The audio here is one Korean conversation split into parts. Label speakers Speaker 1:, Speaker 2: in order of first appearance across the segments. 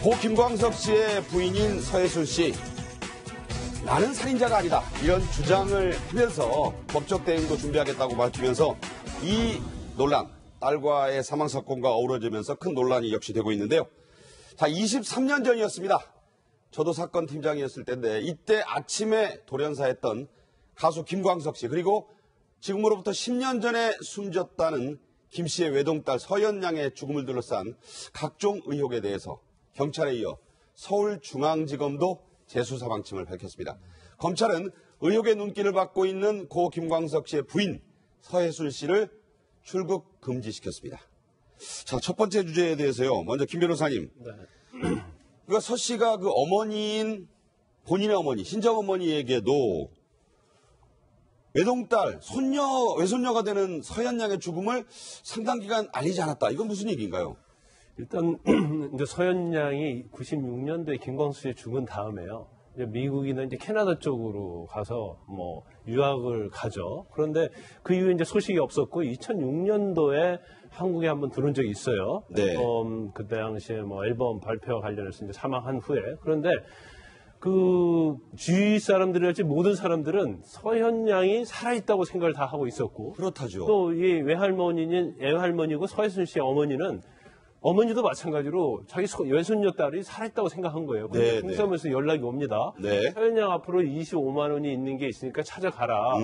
Speaker 1: 고 김광석 씨의 부인인 서혜순 씨. 나는 살인자가 아니다. 이런 주장을 하면서 법적 대응도 준비하겠다고 밝히면서 이 논란, 딸과의 사망 사건과 어우러지면서 큰 논란이 역시 되고 있는데요. 자, 23년 전이었습니다. 저도 사건 팀장이었을 때인데 이때 아침에 돌연사했던 가수 김광석 씨 그리고 지금으로부터 10년 전에 숨졌다는 김 씨의 외동딸 서현양의 죽음을 둘러싼 각종 의혹에 대해서 경찰에 이어 서울중앙지검도 재수사 방침을 밝혔습니다. 검찰은 의혹의 눈길을 받고 있는 고 김광석 씨의 부인 서혜순 씨를 출국 금지시켰습니다. 자, 첫 번째 주제에 대해서요. 먼저 김 변호사님.
Speaker 2: 네.
Speaker 1: 그러니까 서 씨가 그 어머니인 본인의 어머니, 친정어머니에게도 외동딸, 외손녀가 되는 서현양의 죽음을 상당 기간 알리지 않았다. 이건 무슨 얘기인가요?
Speaker 2: 일단 이제 서현양이 96년도에 김광석 씨 죽은 다음에요. 이제 미국이나 이제 캐나다 쪽으로 가서 뭐 유학을 가죠. 그런데 그 이후에 이제 소식이 없었고 2006년도에 한국에 한번 들어온 적이 있어요.
Speaker 1: 네.
Speaker 2: 그때 당시에 뭐 앨범 발표와 관련해서 이제 사망한 후에. 그런데 그 주위 사람들이랄지 모든 사람들은 서현양이 살아있다고 생각을 다 하고 있었고.
Speaker 1: 그렇다죠.
Speaker 2: 또 이 외할머니고 서혜순 씨의 어머니도 마찬가지로 자기 외손녀 딸이 살아있다고 생각한 거예요. 근데 동사무소에서 연락이 옵니다.
Speaker 1: 네.
Speaker 2: 서현양 앞으로 25만 원이 있는 게 있으니까 찾아가라.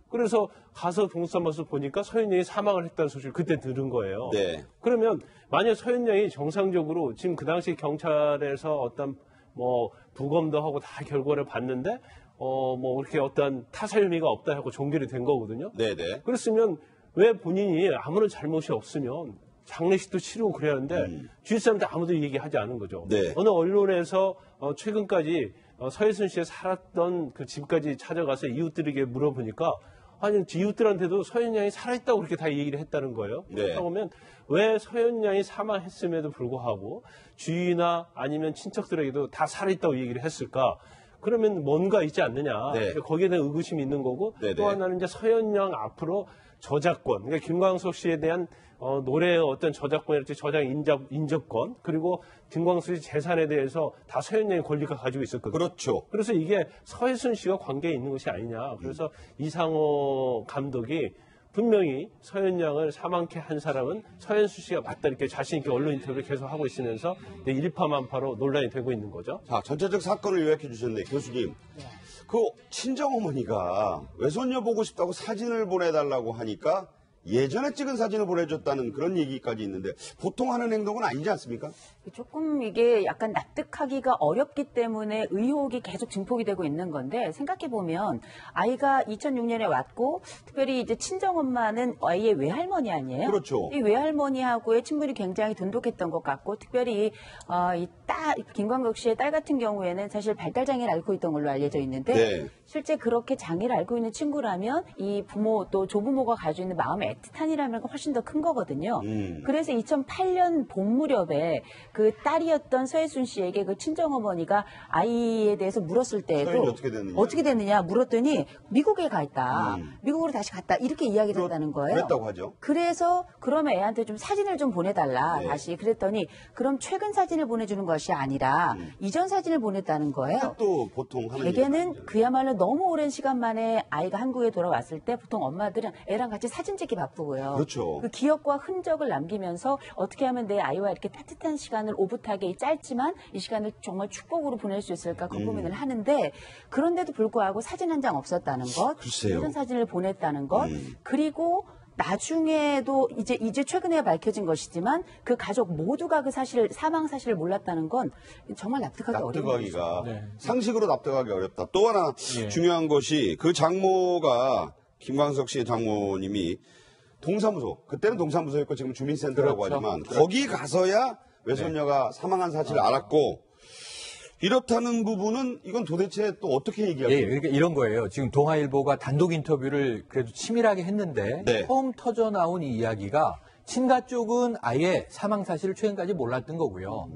Speaker 2: 그래서 가서 동사무소 보니까 서현양이 사망을 했다는 소식을 그때 들은 거예요.
Speaker 1: 네.
Speaker 2: 그러면 만약 서현양이 정상적으로 지금 그 당시 경찰에서 어떤 뭐 부검도 하고 다 결과를 봤는데 뭐 그렇게 어떤 타살 혐의가 없다 하고 종결이 된 거거든요.
Speaker 1: 네네.
Speaker 2: 그렇으면 왜 본인이 아무런 잘못이 없으면 장례식도 치르고 그래야 하는데 주위 사람들 아무도 얘기하지 않은 거죠.
Speaker 1: 네.
Speaker 2: 어느 언론에서 최근까지 서혜순 씨가 살았던 그 집까지 찾아가서 이웃들에게 물어보니까 아니 이웃들한테도 서현양이 살아있다고 그렇게 다 얘기를 했다는 거예요.
Speaker 1: 네.
Speaker 2: 그렇다고 하면 왜 서현양이 사망했음에도 불구하고 주위나 아니면 친척들에게도 다 살아있다고 얘기를 했을까? 그러면 뭔가 있지 않느냐.
Speaker 1: 네.
Speaker 2: 거기에 대한 의구심이 있는 거고
Speaker 1: 네네.
Speaker 2: 또 하나는 이제 서현양 앞으로 저작권, 그러니까 김광석 씨에 대한 노래의 어떤 저작권이랄지 저작 인접권 그리고 김광석 씨 재산에 대해서 다 서현양의 권리가 가지고 있었거든요.
Speaker 1: 그렇죠.
Speaker 2: 그래서 이게 서혜순 씨와 관계에 있는 것이 아니냐. 그래서 이상호 감독이 분명히 서현양을 사망케 한 사람은 서혜순 씨가 맞다 이렇게 자신 있게 언론 인터뷰를 계속 하고 있으면서 일파만파로 논란이 되고 있는 거죠.
Speaker 1: 자, 전체적 사건을 요약해 주셨는데 교수님. 그 친정어머니가 외손녀 보고 싶다고 사진을 보내달라고 하니까 예전에 찍은 사진을 보내줬다는 그런 얘기까지 있는데 보통 하는 행동은 아니지 않습니까?
Speaker 3: 조금 이게 약간 납득하기가 어렵기 때문에 의혹이 계속 증폭이 되고 있는 건데 생각해보면 아이가 2006년에 왔고 특별히 이제 친정엄마는 아이의 외할머니 아니에요?
Speaker 1: 그렇죠.
Speaker 3: 이 외할머니하고의 친분이 굉장히 돈독했던 것 같고 특별히 이 김광석 씨의 딸 같은 경우에는 사실 발달장애를 앓고 있던 걸로 알려져 있는데
Speaker 1: 네.
Speaker 3: 실제 그렇게 장애를 앓고 있는 친구라면 이 부모 또 조부모가 가지고 있는 마음의 애틋한이라면 훨씬 더 큰 거거든요. 그래서 2008년 봄 무렵에 그 딸이었던 서혜순 씨에게 그 친정어머니가 아이에 대해서 물었을 때에도
Speaker 1: 어떻게
Speaker 3: 됐느냐 물었더니 미국에 가 있다. 미국으로 다시 갔다. 이렇게 이야기를 했다는 거예요.
Speaker 1: 그랬다고 하죠.
Speaker 3: 그래서 그러면 애한테 좀 사진을 좀 보내달라.
Speaker 1: 네.
Speaker 3: 다시 그랬더니 그럼 최근 사진을 보내주는 것이 아니라 이전 사진을 보냈다는 거예요.
Speaker 1: 또 보통 하는
Speaker 3: 대개는 그야말로 너무 오랜 시간 만에 아이가 한국에 돌아왔을 때 보통 엄마들은 애랑 같이 사진 찍기 바쁘고요.
Speaker 1: 그렇죠.
Speaker 3: 그 기억과 흔적을 남기면서 어떻게 하면 내 아이와 이렇게 따뜻한 시간을 오붓하게 짧지만 이 시간을 정말 축복으로 보낼 수 있을까 그 고민을 하는데 그런데도 불구하고 사진 한 장 없었다는 것,
Speaker 1: 글쎄요.
Speaker 3: 이런 사진을 보냈다는 것, 그리고 나중에도 이제 최근에 밝혀진 것이지만 그 가족 모두가 그 사망 사실을 몰랐다는 건 정말 납득하기
Speaker 1: 납득하기가
Speaker 3: 어려운 거죠.
Speaker 1: 상식으로 납득하기 어렵다. 또 하나 중요한 것이 그 장모가 김광석 씨의 장모님이 동사무소, 그때는 동사무소였고 지금 주민센터라고
Speaker 2: 그렇죠.
Speaker 1: 하지만 거기 가서야 외손녀가 사망한 사실을 알았고 이렇다는 부분은 이건 도대체 또 어떻게 얘기할까요?
Speaker 4: 예, 그러니까 이런 거예요. 지금 동아일보가 단독 인터뷰를 그래도 치밀하게 했는데
Speaker 1: 네.
Speaker 4: 처음 터져 나온 이 이야기가 친가 쪽은 아예 사망 사실을 최근까지 몰랐던 거고요.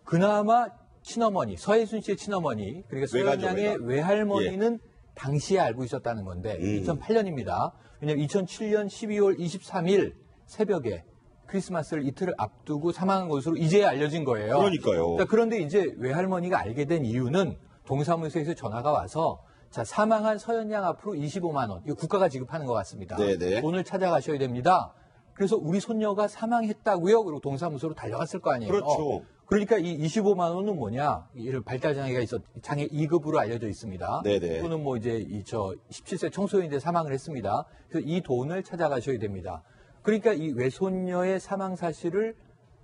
Speaker 4: 그나마 친어머니, 서혜순 씨의 친어머니, 그러니까 서현양의 외할머니는 당시에 알고 있었다는 건데 2008년입니다. 왜냐하면 2007년 12월 23일 새벽에 크리스마스를 이틀을 앞두고 사망한 것으로 이제야 알려진 거예요.
Speaker 1: 그러니까요.
Speaker 4: 자, 그런데 이제 외할머니가 알게 된 이유는 동사무소에서 전화가 와서 자, 사망한 서현 양 앞으로 25만 원. 이거 국가가 지급하는 것 같습니다.
Speaker 1: 네네.
Speaker 4: 돈을 찾아가셔야 됩니다. 그래서 우리 손녀가 사망했다고요? 그리고 동사무소로 달려갔을 거 아니에요.
Speaker 1: 그렇죠.
Speaker 4: 그러니까 이 25만 원은 뭐냐? 이런 발달 장애가 있어 장애 2급으로 알려져 있습니다.
Speaker 1: 네네.
Speaker 4: 또는 뭐 이제 17세 청소년인데 사망을 했습니다. 그래서 이 돈을 찾아가셔야 됩니다. 그러니까 이 외손녀의 사망 사실을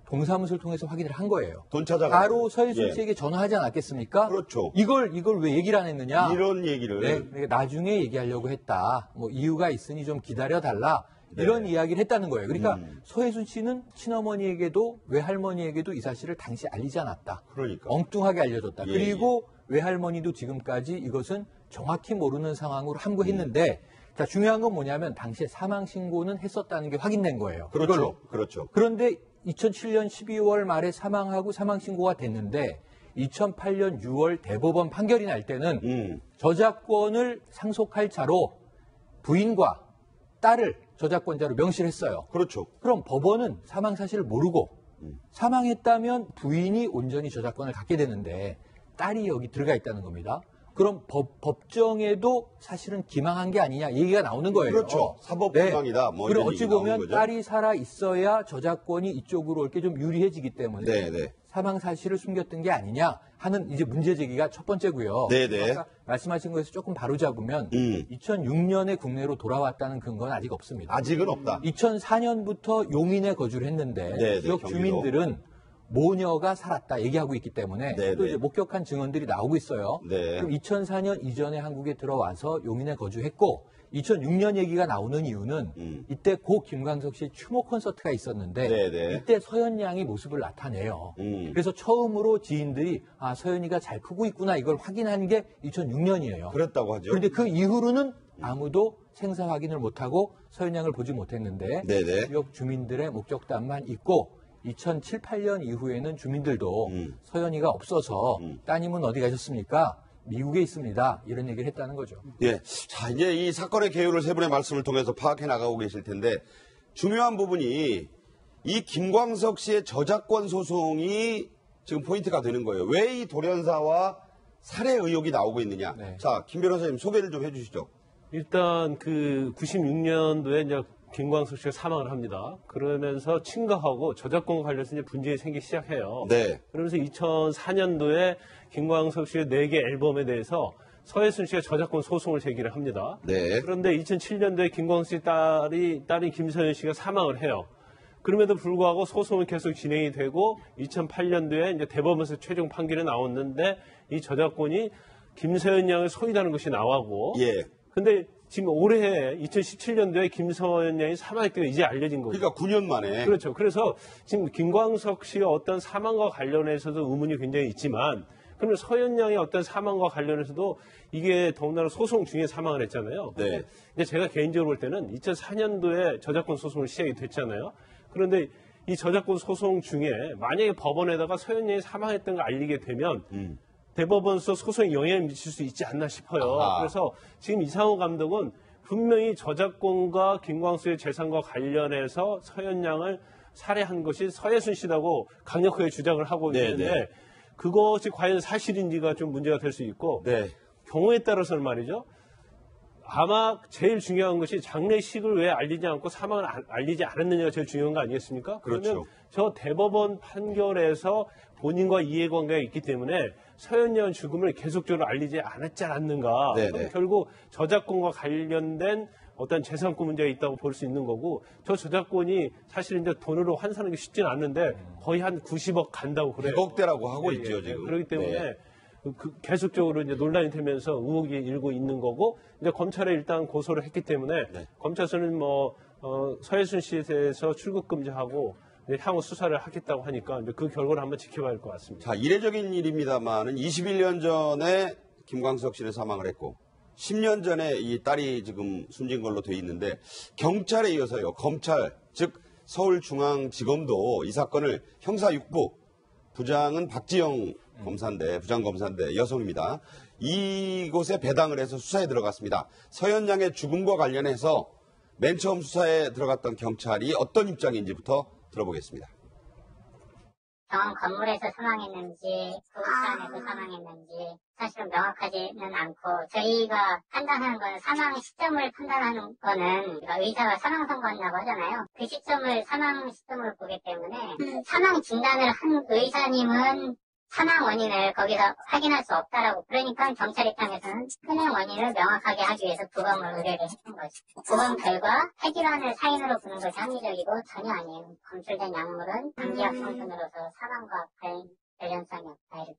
Speaker 4: 동사무소를 통해서 확인을 한 거예요.
Speaker 1: 돈 찾아가.
Speaker 4: 바로 서혜순
Speaker 1: 예.
Speaker 4: 씨에게 전화하지 않았겠습니까?
Speaker 1: 그렇죠.
Speaker 4: 이걸 왜 얘기를 안 했느냐?
Speaker 1: 이런 얘기를.
Speaker 4: 네, 그러니까 나중에 얘기하려고 했다. 뭐 이유가 있으니 좀 기다려달라. 이런 이야기를 했다는 거예요. 그러니까 서혜순 씨는 친어머니에게도 외할머니에게도 이 사실을 당시 알리지 않았다.
Speaker 1: 그러니까.
Speaker 4: 엉뚱하게 알려줬다.
Speaker 1: 예,
Speaker 4: 그리고 외할머니도 지금까지 이것은 정확히 모르는 상황으로 함구했는데 자, 중요한 건 뭐냐면 당시에 사망 신고는 했었다는 게 확인된 거예요.
Speaker 1: 그렇죠.
Speaker 4: 이걸로.
Speaker 1: 그렇죠.
Speaker 4: 그런데 2007년 12월 말에 사망하고 사망 신고가 됐는데 2008년 6월 대법원 판결이 날 때는 저작권을 상속할 자로 부인과 딸을 저작권자로 명시를 했어요.
Speaker 1: 그렇죠.
Speaker 4: 그럼 법원은 사망 사실을 모르고 사망했다면 부인이 온전히 저작권을 갖게 되는데 딸이 여기 들어가 있다는 겁니다. 그럼 법정에도 사실은 기망한 게 아니냐 얘기가 나오는 거예요.
Speaker 1: 그렇죠. 사법 기망이다. 뭐
Speaker 4: 그리고
Speaker 1: 이런
Speaker 4: 어찌
Speaker 1: 얘기 나오는
Speaker 4: 보면
Speaker 1: 거죠.
Speaker 4: 딸이 살아 있어야 저작권이 이쪽으로 이렇게 좀 유리해지기 때문에
Speaker 1: 네네.
Speaker 4: 사망 사실을 숨겼던 게 아니냐 하는 이제 문제 제기가 첫 번째고요.
Speaker 1: 네네.
Speaker 4: 아까 말씀하신 거에서 조금 바로 잡으면 2006년에 국내로 돌아왔다는 근거는 아직 없습니다.
Speaker 1: 아직은 없다.
Speaker 4: 2004년부터 용인에 거주를 했는데
Speaker 1: 네네,
Speaker 4: 지역
Speaker 1: 경기도.
Speaker 4: 주민들은 모녀가 살았다 얘기하고 있기 때문에
Speaker 1: 네네.
Speaker 4: 또 이제 목격한 증언들이 나오고 있어요.
Speaker 1: 네.
Speaker 4: 그럼 2004년 이전에 한국에 들어와서 용인에 거주했고 2006년 얘기가 나오는 이유는 이때 고 김광석 씨의 추모 콘서트가 있었는데
Speaker 1: 네네.
Speaker 4: 이때 서현 양이 모습을 나타내요. 그래서 처음으로 지인들이 아 서현이가 잘 크고 있구나 이걸 확인한 게 2006년이에요.
Speaker 1: 그랬다고 하죠.
Speaker 4: 그런데 그 이후로는 아무도 생사 확인을 못하고 서현 양을 보지 못했는데
Speaker 1: 네네.
Speaker 4: 지역 주민들의 목격담만 있고 2007, 8년 이후에는 주민들도 서현이가 없어서 따님은 어디 가셨습니까? 미국에 있습니다. 이런 얘기를 했다는 거죠.
Speaker 1: 예. 자, 이제 이 사건의 개요를 세 분의 말씀을 통해서 파악해 나가고 계실 텐데 중요한 부분이 이 김광석 씨의 저작권 소송이 지금 포인트가 되는 거예요. 왜 이 돌연사와 살해 의혹이 나오고 있느냐.
Speaker 4: 네.
Speaker 1: 자, 김 변호사님 소개를 좀 해주시죠.
Speaker 2: 일단 그 96년도에 이제 김광석 씨가 사망을 합니다. 그러면서 친가하고 저작권 관련해서 이제 분쟁이 생기기 시작해요.
Speaker 1: 네.
Speaker 2: 그러면서 2004년도에 김광석 씨의 4개 앨범에 대해서 서혜순 씨가 저작권 소송을 제기를 합니다.
Speaker 1: 네.
Speaker 2: 그런데 2007년도에 김광석 씨 딸인 김서연 씨가 사망을 해요. 그럼에도 불구하고 소송은 계속 진행이 되고 2008년도에 이제 대법원에서 최종 판결이 나왔는데 이 저작권이 김서연 양의 소유라는 것이 나오고
Speaker 1: 예.
Speaker 2: 근데 지금 올해 2017년도에 김서연 양이 사망했다고 이제 알려진 거죠.
Speaker 1: 그러니까 9년 만에.
Speaker 2: 그렇죠. 그래서 지금 김광석 씨의 어떤 사망과 관련해서도 의문이 굉장히 있지만 그러면 서현 양의 어떤 사망과 관련해서도 이게 더군다나 소송 중에 사망을 했잖아요.
Speaker 1: 네.
Speaker 2: 근데 제가 개인적으로 볼 때는 2004년도에 저작권 소송을 시작이 됐잖아요. 그런데 이 저작권 소송 중에 만약에 법원에다가 서현 양이 사망했던 걸 알리게 되면 대법원에서 소송에 영향을 미칠 수 있지 않나 싶어요.
Speaker 1: 아하.
Speaker 2: 그래서 지금 이상호 감독은 분명히 저작권과 김광수의 재산과 관련해서 서현 양을 살해한 것이 서혜순 씨라고 강력하게 주장을 하고 있는데
Speaker 1: 네네.
Speaker 2: 그것이 과연 사실인지가 좀 문제가 될 수 있고
Speaker 1: 네.
Speaker 2: 경우에 따라서는 말이죠. 아마 제일 중요한 것이 장례식을 왜 알리지 않고 사망을 알리지 않았느냐가 제일 중요한 거 아니겠습니까? 그러면
Speaker 1: 그렇죠.
Speaker 2: 저 대법원 판결에서 본인과 이해관계가 있기 때문에 서현 양 죽음을 계속적으로 알리지 않았지 않았는가.
Speaker 1: 네네.
Speaker 2: 결국 저작권과 관련된 어떤 재산권 문제가 있다고 볼 수 있는 거고 저 저작권이 사실 이제 돈으로 환산하는 게 쉽지는 않는데 거의 한 90억 간다고 그래요.
Speaker 1: 100억대라고 하고
Speaker 2: 예,
Speaker 1: 있죠,
Speaker 2: 예.
Speaker 1: 지금.
Speaker 2: 그렇기 때문에
Speaker 1: 네.
Speaker 2: 계속적으로 이제 논란이 되면서 의혹이 일고 있는 거고 이제 검찰에 일단 고소를 했기 때문에
Speaker 1: 네.
Speaker 2: 검찰에서는 서혜순 씨에 대해서 출국 금지하고 이제 향후 수사를 하겠다고 하니까 이제 그 결과를 한번 지켜봐야 할 것 같습니다.
Speaker 1: 자, 이례적인 일입니다만은 21년 전에 김광석 씨는 사망을 했고 10년 전에 이 딸이 지금 숨진 걸로 돼 있는데 경찰에 이어서요. 검찰, 즉 서울중앙지검도 이 사건을 형사 6부 부장은 박지영 검사인데 부장검사인데 여성입니다. 이곳에 배당을 해서 수사에 들어갔습니다. 서현 양의 죽음과 관련해서 맨 처음 수사에 들어갔던 경찰이 어떤 입장인지부터 들어보겠습니다.
Speaker 5: 병원 건물에서 사망했는지 구급차 안에서 사망했는지 사실은 명확하지는 않고 저희가 판단하는 건 사망 시점을 판단하는 거는 의사가 사망 선고한다고 하잖아요. 그 시점을 사망 시점으로 보기 때문에 사망 진단을 한 의사님은 사망 원인을 거기서 확인할 수 없다라고. 그러니까 경찰 입장에서는 사망 원인을 명확하게 하기 위해서 부검을 의뢰를 했던 거죠. 부검 결과 폐질환을 사인으로 보는 것이 합리적이고 전혀 아니에요. 검출된 약물은 감기약 성분으로서 사망과 관련성이 없다 이렇게.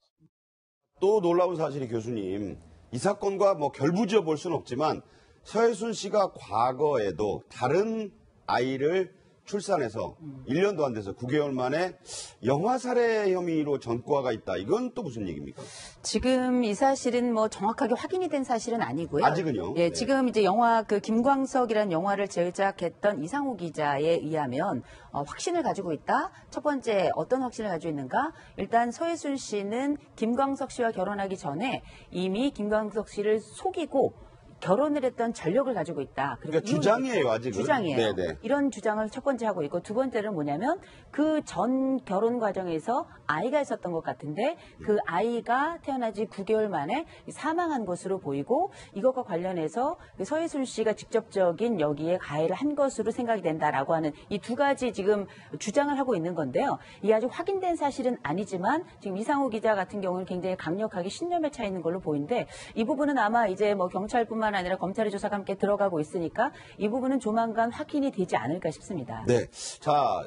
Speaker 1: 또 놀라운 사실이 교수님, 이 사건과 뭐 결부지어 볼 수는 없지만 서혜순 씨가 과거에도 다른 아이를 출산해서 1년도 안 돼서 9개월 만에 영아살해 혐의로 전과가 있다. 이건 또 무슨 얘기입니까?
Speaker 3: 지금 이 사실은 뭐 정확하게 확인이 된 사실은 아니고요.
Speaker 1: 아직은요?
Speaker 3: 예,
Speaker 1: 네.
Speaker 3: 지금 이제 영화 그 김광석이라는 영화를 제작했던 이상호 기자에 의하면 확신을 가지고 있다. 첫 번째 어떤 확신을 가지고 있는가? 일단 서혜순 씨는 김광석 씨와 결혼하기 전에 이미 김광석 씨를 속이고 결혼을 했던 전력을 가지고 있다.
Speaker 1: 그러니까 주장이에요, 아직은.
Speaker 3: 주장이에요.
Speaker 1: 네네.
Speaker 3: 이런 주장을 첫 번째 하고 있고 두 번째는 뭐냐면 그 전 결혼 과정에서 아이가 있었던 것 같은데 그 아이가 태어나지 9개월 만에 사망한 것으로 보이고 이것과 관련해서 서혜순 씨가 직접적인 여기에 가해를 한 것으로 생각이 된다라고 하는 이 두 가지 지금 주장을 하고 있는 건데요. 이게 아직 확인된 사실은 아니지만 지금 이상호 기자 같은 경우는 굉장히 강력하게 신념에 차 있는 걸로 보이는데 이 부분은 아마 이제 뭐 경찰뿐만 아니라 검찰의 조사가 함께 들어가고 있으니까 이 부분은 조만간 확인이 되지 않을까 싶습니다.
Speaker 1: 네. 자,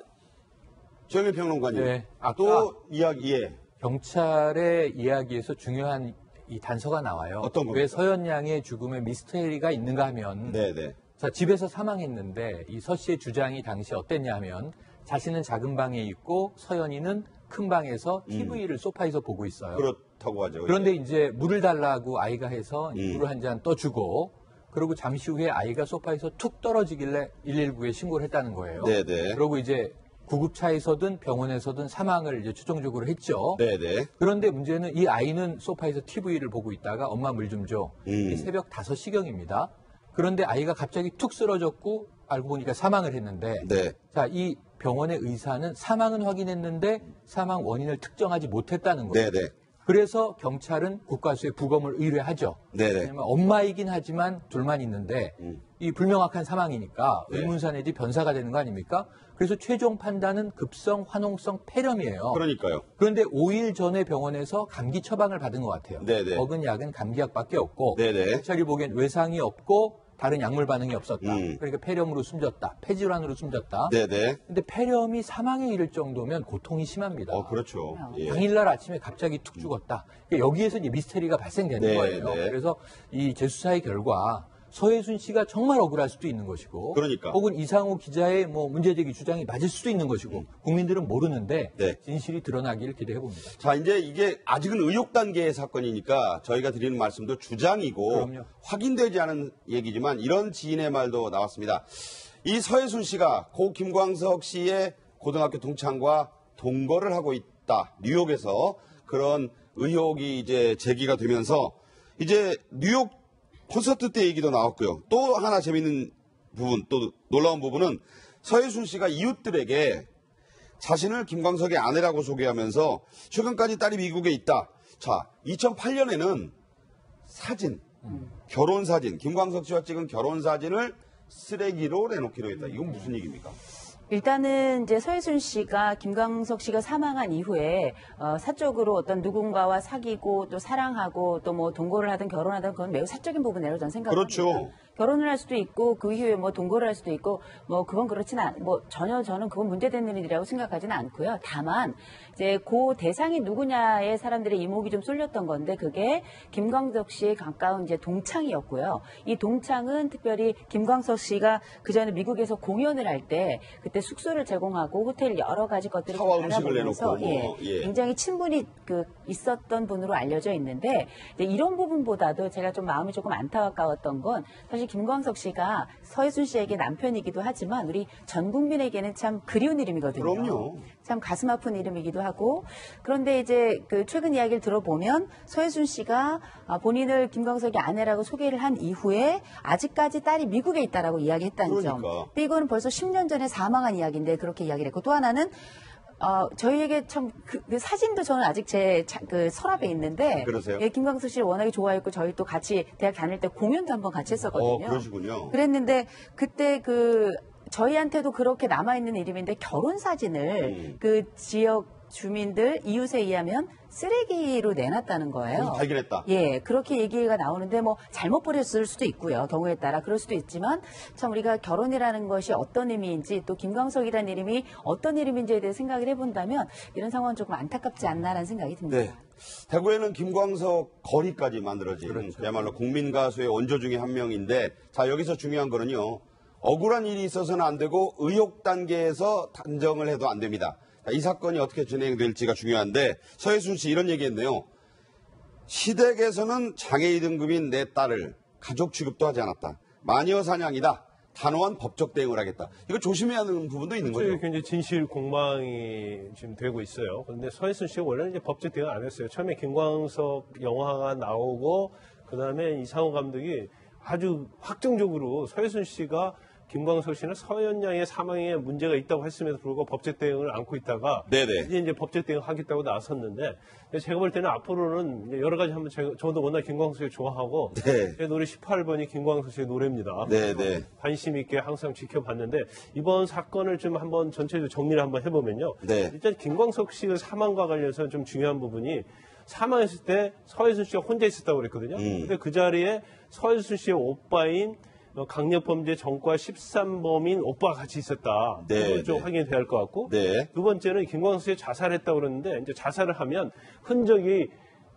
Speaker 1: 정일 평론가님.
Speaker 4: 네.
Speaker 1: 또 이야기에.
Speaker 4: 경찰의 이야기에서 중요한 이 단서가 나와요.
Speaker 1: 어떤 겁니까?
Speaker 4: 왜 서현 양의 죽음에 미스테리가 있는가 하면
Speaker 1: 네네.
Speaker 4: 자, 집에서 사망했는데 이 서 씨의 주장이 당시 어땠냐 하면 자신은 작은 방에 있고 서현이는 큰 방에서 TV를 소파에서 보고 있어요.
Speaker 1: 그렇다고 하죠.
Speaker 4: 그런데 이제 물을 달라고 아이가 해서 물을 한 잔 떠주고 그리고 잠시 후에 아이가 소파에서 툭 떨어지길래 119에 신고를 했다는 거예요.
Speaker 1: 네네.
Speaker 4: 그리고 이제 구급차에서든 병원에서든 사망을 이제 최종적으로 했죠.
Speaker 1: 네네.
Speaker 4: 그런데 문제는 이 아이는 소파에서 TV를 보고 있다가 엄마 물 좀 줘. 이게 새벽 5시경입니다. 그런데 아이가 갑자기 툭 쓰러졌고 알고 보니까 사망을 했는데
Speaker 1: 네.
Speaker 4: 자, 이 병원의 의사는 사망은 확인했는데 사망 원인을 특정하지 못했다는 거예요.
Speaker 1: 네네.
Speaker 4: 그래서 경찰은 국과수에 부검을 의뢰하죠.
Speaker 1: 네네.
Speaker 4: 왜냐면 엄마이긴 하지만 둘만 있는데 이 불명확한 사망이니까
Speaker 1: 네.
Speaker 4: 의문사 내지 변사가 되는 거 아닙니까? 그래서 최종 판단은 급성 화농성 폐렴이에요.
Speaker 1: 그러니까요.
Speaker 4: 그런데 5일 전에 병원에서 감기 처방을 받은 것 같아요.
Speaker 1: 네네.
Speaker 4: 먹은 약은 감기약밖에 없고
Speaker 1: 네네.
Speaker 4: 경찰이 보기엔 외상이 없고 다른 약물 반응이 없었다.
Speaker 1: 음.
Speaker 4: 그러니까 폐렴으로 숨졌다. 폐질환으로 숨졌다.
Speaker 1: 네네.
Speaker 4: 근데 폐렴이 사망에 이를 정도면 고통이 심합니다.
Speaker 1: 그렇죠. 예.
Speaker 4: 당일날 아침에 갑자기 툭 죽었다. 그러니까 여기에서 이제 미스테리가 발생되는
Speaker 1: 네,
Speaker 4: 거예요.
Speaker 1: 네.
Speaker 4: 그래서 이 재수사의 결과 서혜순 씨가 정말 억울할 수도 있는 것이고,
Speaker 1: 그러니까.
Speaker 4: 혹은 이상호 기자의 뭐 문제제기 주장이 맞을 수도 있는 것이고, 국민들은 모르는데
Speaker 1: 네.
Speaker 4: 진실이 드러나기를 기대해 봅니다.
Speaker 1: 자, 이제 이게 아직은 의혹 단계의 사건이니까 저희가 드리는 말씀도 주장이고
Speaker 4: 그럼요.
Speaker 1: 확인되지 않은 얘기지만 이런 지인의 말도 나왔습니다. 이 서혜순 씨가 고 김광석 씨의 고등학교 동창과 동거를 하고 있다. 뉴욕에서 그런 의혹이 이제 제기가 되면서 이제 뉴욕 콘서트 때 얘기도 나왔고요. 또 하나 재밌는 부분, 또 놀라운 부분은 서혜순 씨가 이웃들에게 자신을 김광석의 아내라고 소개하면서 최근까지 딸이 미국에 있다. 자, 2008년에는 사진, 결혼 사진, 김광석 씨와 찍은 결혼 사진을 쓰레기로 내놓기로 했다. 이건 무슨 얘기입니까?
Speaker 3: 일단은 이제 서혜순 씨가 김광석 씨가 사망한 이후에 사적으로 어떤 누군가와 사귀고 또 사랑하고 또 뭐 동거를 하든 결혼하든 그건 매우 사적인 부분이라고 저는 생각합니다.
Speaker 1: 그렇죠.
Speaker 3: 결혼을 할 수도 있고 그 이후에 뭐 동거를 할 수도 있고 뭐 그건 뭐 전혀 저는 그건 문제되는 일이라고 생각하지는 않고요. 다만 이제 그 대상이 누구냐에 사람들의 이목이 좀 쏠렸던 건데 그게 김광석 씨의 가까운 이제 동창이었고요. 이 동창은 특별히 김광석 씨가 그 전에 미국에서 공연을 할 때 그때 숙소를 제공하고 호텔 여러 가지 것들을
Speaker 1: 사와
Speaker 3: 좀
Speaker 1: 음식을
Speaker 3: 알아보면서
Speaker 1: 내놓고 예.
Speaker 3: 굉장히 친분이 있었던 분으로 알려져 있는데 이제 이런 부분보다도 제가 좀 마음이 조금 안타까웠던 건 사실 사실 김광석 씨가 서해순 씨에게 남편이기도 하지만 우리 전 국민에게는 참 그리운 이름이거든요.
Speaker 1: 그럼요.
Speaker 3: 참 가슴 아픈 이름이기도 하고 그런데 이제 그 최근 이야기를 들어보면 서해순 씨가 본인을 김광석의 아내라고 소개를 한 이후에 아직까지 딸이 미국에 있다라고 이야기했다는 점.
Speaker 1: 그러니까.
Speaker 3: 이거는 벌써 10년 전에 사망한 이야기인데 그렇게 이야기를 했고 또 하나는 저희에게 참 그 사진도 저는 아직 제 그 서랍에 있는데
Speaker 1: 그러세요?
Speaker 3: 예, 김광석 씨를 워낙에 좋아했고 저희 또 같이 대학 다닐 때 공연도 한번 같이 했었거든요.
Speaker 1: 그러시군요.
Speaker 3: 그랬는데 그때 저희한테도 그렇게 남아있는 이름인데 결혼 사진을 그 지역 주민들 이웃에 의하면 쓰레기로 내놨다는 거예요.
Speaker 1: 거기서 발견했다.
Speaker 3: 예, 그렇게 얘기가 나오는데 뭐 잘못 버렸을 수도 있고요. 경우에 따라 그럴 수도 있지만 참 우리가 결혼이라는 것이 어떤 의미인지 또 김광석이라는 이름이 어떤 이름인지에 대해 생각을 해본다면 이런 상황은 조금 안타깝지 않나라는 생각이 듭니다.
Speaker 1: 네. 대구에는 김광석 거리까지 만들어진 그야말로 국민 가수의 원조 중에 한 명인데 자 여기서 중요한 거는요. 억울한 일이 있어서는 안 되고 의혹 단계에서 단정을 해도 안 됩니다. 자, 이 사건이 어떻게 진행될지가 중요한데 서해순 씨 이런 얘기했네요. 시댁에서는 장애인 등급인 내 딸을 가족 취급도 하지 않았다. 마녀 사냥이다. 단호한 법적 대응을 하겠다. 이거 조심해야 하는 부분도 있는 거죠.
Speaker 2: 굉장히 진실 공방이 지금 되고 있어요. 그런데 서해순 씨가 원래는 이제 법적 대응 안 했어요. 처음에 김광석 영화가 나오고 그다음에 이상호 감독이 아주 확정적으로 서해순 씨가 김광석 씨는 서현 양의 사망에 문제가 있다고 했음에도 불구하고 법적 대응을 안고 있다가
Speaker 1: 네네.
Speaker 2: 이제 법적 대응 하겠다고 나섰는데 제가 볼 때는 앞으로는 이제 여러 가지 한번 저도 워낙 김광석을 좋아하고
Speaker 1: 네.
Speaker 2: 제 노래 18번이 김광석 씨의 노래입니다.
Speaker 1: 네네.
Speaker 2: 관심 있게 항상 지켜봤는데 이번 사건을 좀 한번 전체적으로 정리를 한번 해보면요.
Speaker 1: 네.
Speaker 2: 일단 김광석 씨의 사망과 관련해서 좀 중요한 부분이 사망했을 때 서해순 씨가 혼자 있었다고 그랬거든요. 근데 그 자리에 서해순 씨의 오빠인 강력범죄 전과 13범인 오빠가 같이 있었다.
Speaker 1: 네,
Speaker 2: 그걸 좀
Speaker 1: 네.
Speaker 2: 확인이 돼야 할 것 같고.
Speaker 1: 네.
Speaker 2: 두 번째는 김광석 씨가 자살했다고 그러는데 이제 자살을 하면 흔적이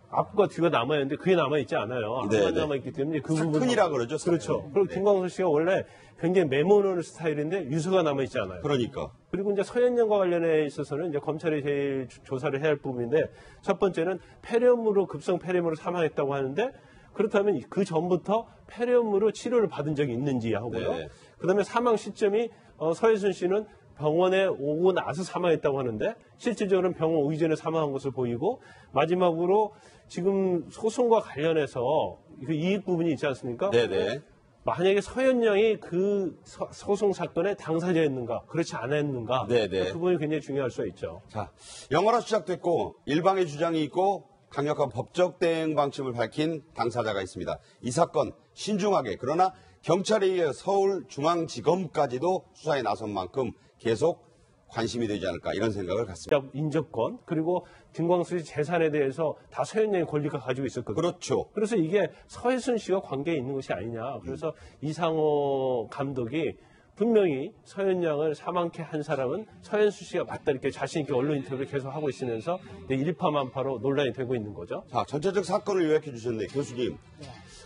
Speaker 2: 앞과 뒤가 남아있는데 그게 남아있지 않아요. 앞만
Speaker 1: 네, 네.
Speaker 2: 남아있기 때문에 그 부분.
Speaker 1: 사건이라 그러죠. 사건.
Speaker 2: 그렇죠. 그리고
Speaker 1: 네.
Speaker 2: 김광석 씨가 원래 굉장히 메모는 스타일인데 유서가 남아있지 않아요.
Speaker 1: 그러니까.
Speaker 2: 그리고 이제 서현양과 관련해 있어서는 이제 검찰이 제일 조사를 해야 할 부분인데 첫 번째는 폐렴으로 급성 폐렴으로 사망했다고 하는데 그렇다면 그 전부터 폐렴으로 치료를 받은 적이 있는지 하고요.
Speaker 1: 네.
Speaker 2: 그다음에 사망 시점이 서해순 씨는 병원에 오고 나서 사망했다고 하는데 실질적으로는 병원 오기 전에 사망한 것으로 보이고 마지막으로 지금 소송과 관련해서 그 이익 부분이 있지 않습니까?
Speaker 1: 네네.
Speaker 2: 만약에 서현 양이 그 소송 사건의 당사자였는가, 그렇지 않았는가,
Speaker 1: 네네.
Speaker 2: 그 부분이 굉장히 중요할 수가 있죠.
Speaker 1: 자, 영화로 시작됐고 일방의 주장이 있고 강력한 법적 대응 방침을 밝힌 당사자가 있습니다. 이 사건 신중하게 그러나 경찰에 의해 서울중앙지검까지도 수사에 나선 만큼 계속 관심이 되지 않을까 이런 생각을 갖습니다.
Speaker 2: 인접권 그리고 김광수 씨 재산에 대해서 다 서현 양의 권리가 가지고 있었거든요.
Speaker 1: 그렇죠.
Speaker 2: 그래서 이게 서해순 씨가 관계에 있는 것이 아니냐. 그래서 이상호 감독이 분명히 서현 양을 사망케 한 사람은 서현수 씨가 맞다 이렇게 자신 있게 언론 인터뷰를 계속 하고 있으면서 일파만파로 논란이 되고 있는 거죠.
Speaker 1: 자, 전체적 사건을 요약해 주셨는데 교수님,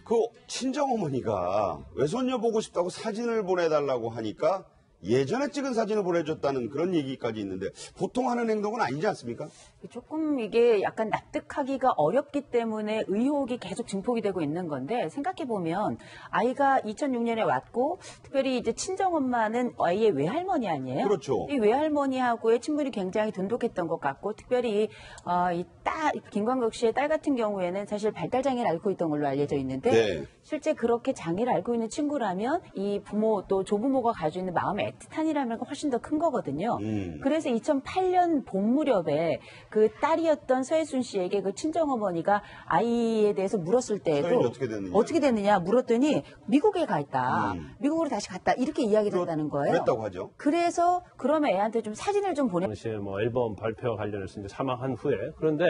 Speaker 1: 그 친정어머니가 외손녀 보고 싶다고 사진을 보내달라고 하니까 예전에 찍은 사진을 보내줬다는 그런 얘기까지 있는데 보통 하는 행동은 아니지 않습니까?
Speaker 3: 조금 이게 약간 납득하기가 어렵기 때문에 의혹이 계속 증폭이 되고 있는 건데 생각해보면 아이가 2006년에 왔고 특별히 이제 친정엄마는 아이의 외할머니 아니에요?
Speaker 1: 그렇죠.
Speaker 3: 이 외할머니하고의 친분이 굉장히 돈독했던 것 같고 특별히 이 딸, 김광석 씨의 딸 같은 경우에는 사실 발달장애를 앓고 있던 걸로 알려져 있는데
Speaker 1: 네.
Speaker 3: 실제 그렇게 장애를 앓고 있는 친구라면 이 부모 또 조부모가 가지고 있는 마음의 애틋한이라는 건 훨씬 더 큰 거거든요. 그래서 2008년 봄 무렵에 그 딸이었던 서해순 씨에게 그 친정어머니가 아이에 대해서 물었을 때에도
Speaker 1: 서현이 어떻게 됐느냐?
Speaker 3: 물었더니 미국에 가 있다. 미국으로 다시 갔다. 이렇게 이야기를 했다는 거예요.
Speaker 1: 그랬다고 하죠.
Speaker 3: 그래서 그러면 애한테 좀 사진을 좀 보내.
Speaker 2: 당시에 뭐 앨범 발표와 관련해서 이제 사망한 후에 그런데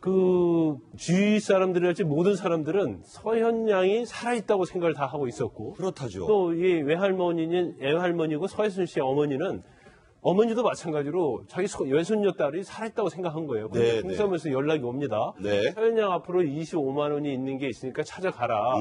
Speaker 2: 그 주위 사람들이랄지 모든 사람들은 서현 양이 살아있다고 생각을 다 하고 있었고
Speaker 1: 그렇다죠.
Speaker 2: 또 이 외할머니고 서해순 씨의 어머니도 마찬가지로 자기 외손녀 딸이 살아있다고 생각한 거예요.
Speaker 1: 네,
Speaker 2: 근데 동사무소에서 연락이 옵니다.
Speaker 1: 네.
Speaker 2: 서현 양 앞으로 25만 원이 있는 게 있으니까 찾아가라.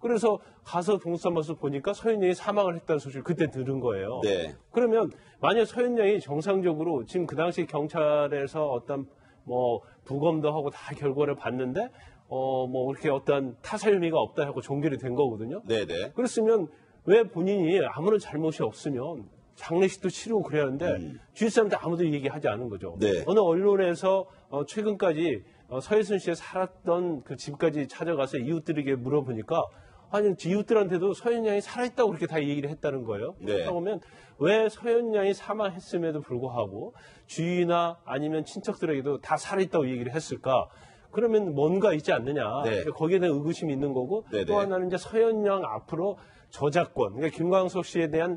Speaker 2: 그래서 가서 동사무소 보니까 서현 양이 사망을 했다는 소식을 그때 들은 거예요.
Speaker 1: 네.
Speaker 2: 그러면 만약 서현 양이 정상적으로 지금 그 당시 경찰에서 어떤 뭐 부검도 하고 다 결과를 봤는데 뭐 그렇게 어떤 타살 혐의가 없다 하고 종결이 된 거거든요.
Speaker 1: 네네.
Speaker 2: 그랬으면 왜 본인이 아무런 잘못이 없으면 장례식도 치르고 그래야 하는데 주위 사람들 아무도 얘기하지 않은 거죠.
Speaker 1: 네.
Speaker 2: 어느 언론에서 최근까지 서해순 씨의 살았던 그 집까지 찾아가서 이웃들에게 물어보니까 아니 이웃들한테도 서현 양이 살아있다고 그렇게 다 얘기를 했다는 거예요.
Speaker 1: 네.
Speaker 2: 그렇다고 하면 왜 서현 양이 사망했음에도 불구하고 주위나 아니면 친척들에게도 다 살아있다고 얘기를 했을까? 그러면 뭔가 있지 않느냐.
Speaker 1: 네.
Speaker 2: 거기에 대한 의구심이 있는 거고
Speaker 1: 네네.
Speaker 2: 또 하나는 이제 서현 양 앞으로 저작권, 그러니까 김광석 씨에 대한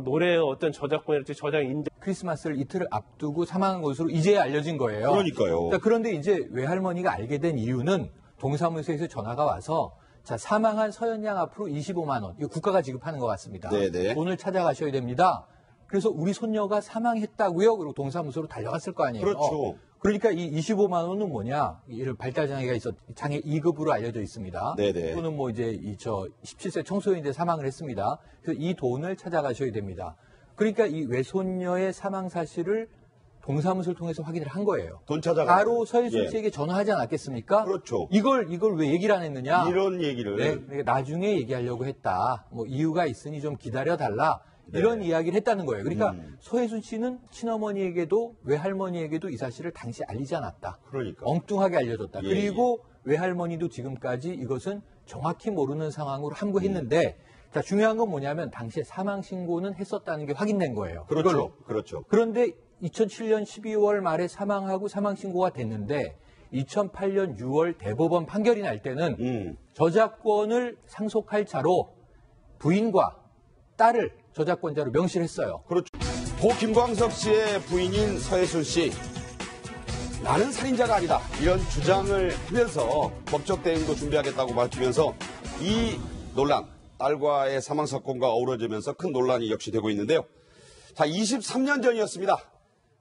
Speaker 2: 노래의 어떤 저작권이랄지 저작 인정.
Speaker 4: 크리스마스를 이틀을 앞두고 사망한 것으로 이제 알려진 거예요.
Speaker 1: 그러니까요.
Speaker 4: 자, 그런데 이제 외할머니가 알게 된 이유는 동사무소에서 전화가 와서 자, 사망한 서현 양 앞으로 25만 원. 이거 국가가 지급하는 것 같습니다.
Speaker 1: 네네.
Speaker 4: 돈을 찾아가셔야 됩니다. 그래서 우리 손녀가 사망했다고요? 그리고 동사무소로 달려갔을 거 아니에요.
Speaker 1: 그렇죠.
Speaker 4: 그러니까 이 25만 원은 뭐냐? 이를 발달장애가 있어 장애 2급으로 알려져 있습니다.
Speaker 1: 네네.
Speaker 4: 또는 뭐 이제 17세 청소년인데 사망을 했습니다. 그래서 이 돈을 찾아가셔야 됩니다. 그러니까 이 외손녀의 사망 사실을 동사무소를 통해서 확인을 한 거예요.
Speaker 1: 돈 찾아가.
Speaker 4: 바로 서해순
Speaker 1: 예.
Speaker 4: 씨에게 전화하지 않았겠습니까?
Speaker 1: 그렇죠.
Speaker 4: 이걸 왜 얘기를 안 했느냐?
Speaker 1: 이런 얘기를.
Speaker 4: 네, 그러니까 나중에 얘기하려고 했다. 뭐 이유가 있으니 좀 기다려 달라. 이런 이야기를 했다는 거예요. 그러니까 서해순 씨는 친어머니에게도 외할머니에게도 이 사실을 당시 알리지 않았다.
Speaker 1: 그러니까.
Speaker 4: 엉뚱하게 알려줬다.
Speaker 1: 예,
Speaker 4: 그리고 외할머니도 지금까지 이것은 정확히 모르는 상황으로 함구했는데 자, 중요한 건 뭐냐면 당시에 사망 신고는 했었다는 게 확인된 거예요.
Speaker 1: 그렇죠.
Speaker 4: 이걸로.
Speaker 1: 그렇죠.
Speaker 4: 그런데 2007년 12월 말에 사망하고 사망 신고가 됐는데 2008년 6월 대법원 판결이 날 때는 저작권을 상속할 자로 부인과 딸을 저작권자로 명시를 했어요.
Speaker 1: 그렇죠. 고 김광석 씨의 부인인 서해순 씨. 나는 살인자가 아니다. 이런 주장을 하면서 법적 대응도 준비하겠다고 밝히면서 이 논란, 딸과의 사망 사건과 어우러지면서 큰 논란이 역시 되고 있는데요. 자, 23년 전이었습니다.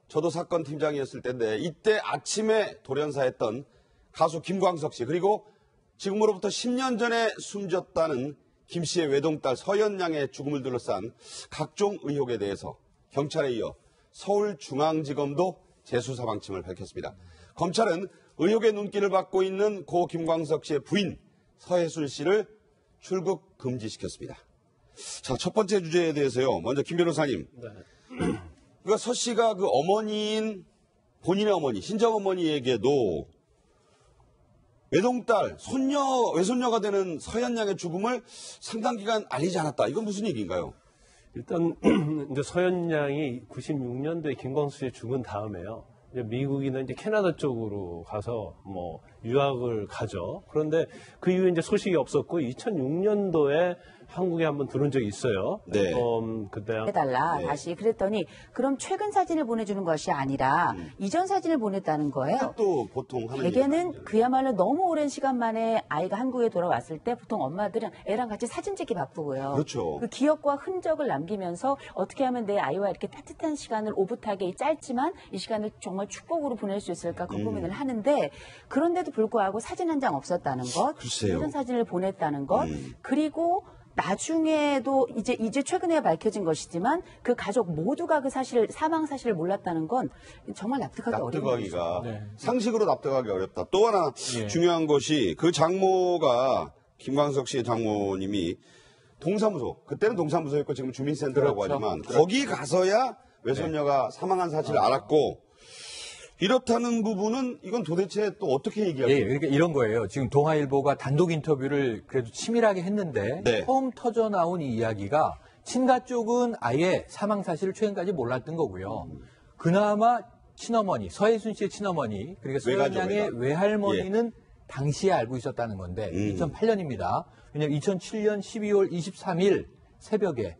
Speaker 1: 저도 사건 팀장이었을 때인데 이때 아침에 돌연사했던 가수 김광석 씨 그리고 지금으로부터 10년 전에 숨졌다는 김 씨의 외동딸 서현 양의 죽음을 둘러싼 각종 의혹에 대해서 경찰에 이어 서울중앙지검도 재수사 방침을 밝혔습니다. 검찰은 의혹의 눈길을 받고 있는 고 김광석 씨의 부인 서해순 씨를 출국 금지시켰습니다. 자, 첫 번째 주제에 대해서요. 먼저 김 변호사님.
Speaker 2: 네.
Speaker 1: 그러니까 서 씨가 그 어머니인 본인의 어머니, 친정 어머니에게도 외동딸, 외손녀가 되는 서현 양의 죽음을 상당 기간 알리지 않았다. 이건 무슨 얘기인가요?
Speaker 2: 일단 이제 서현 양이 96년도에 김광수 씨 죽은 다음에요. 이제 미국이나 이제 캐나다 쪽으로 가서 뭐 유학을 가죠. 그런데 그 이후에 이제 소식이 없었고 2006년도에 한국에 한번 들어온 적이 있어요.
Speaker 1: 네.
Speaker 2: 그때
Speaker 3: 해달라
Speaker 1: 네.
Speaker 3: 다시 그랬더니 그럼 최근 사진을 보내주는 것이 아니라 이전 사진을 보냈다는 거예요.
Speaker 1: 또 보통 하는
Speaker 3: 대개는
Speaker 1: 얘기거든요.
Speaker 3: 그야말로 너무 오랜 시간 만에 아이가 한국에 돌아왔을 때 보통 엄마들은 애랑 같이 사진 찍기 바쁘고요.
Speaker 1: 그렇죠.
Speaker 3: 그 기억과 흔적을 남기면서 어떻게 하면 내 아이와 이렇게 따뜻한 시간을 오붓하게 짧지만 이 시간을 정말 축복으로 보낼 수 있을까 그 고민을 하는데 그런데도 불구하고 사진 한 장 없었다는 것,
Speaker 1: 글쎄요.
Speaker 3: 이런 사진을 보냈다는 것, 그리고 나중에도 이제 최근에 밝혀진 것이지만 그 가족 모두가 그 사망 사실을 몰랐다는 건 정말 납득하기 어려운 거죠.
Speaker 1: 납득하기가
Speaker 4: 네.
Speaker 1: 상식으로 납득하기 어렵다. 또 하나
Speaker 4: 예.
Speaker 1: 중요한 것이 그 장모가 김광석 씨의 장모님이 동사무소 그때는 동사무소였고 지금 주민센터라고
Speaker 4: 그렇죠.
Speaker 1: 하지만 거기 가서야 외손녀가 사망한 사실을 알았고 이렇다는 부분은 이건 도대체 또 어떻게 얘기할까요?
Speaker 4: 예, 그러니까 이런 거예요. 지금 동아일보가 단독 인터뷰를 그래도 치밀하게 했는데
Speaker 1: 네.
Speaker 4: 처음 터져 나온 이 이야기가 친가 쪽은 아예 사망 사실을 최근까지 몰랐던 거고요. 그나마 친어머니, 서해순 씨의 친어머니, 그러니까 서현
Speaker 1: 외가죠,
Speaker 4: 양의
Speaker 1: 외가.
Speaker 4: 외할머니는 당시에 알고 있었다는 건데 2008년입니다. 왜냐하면 2007년 12월 23일 새벽에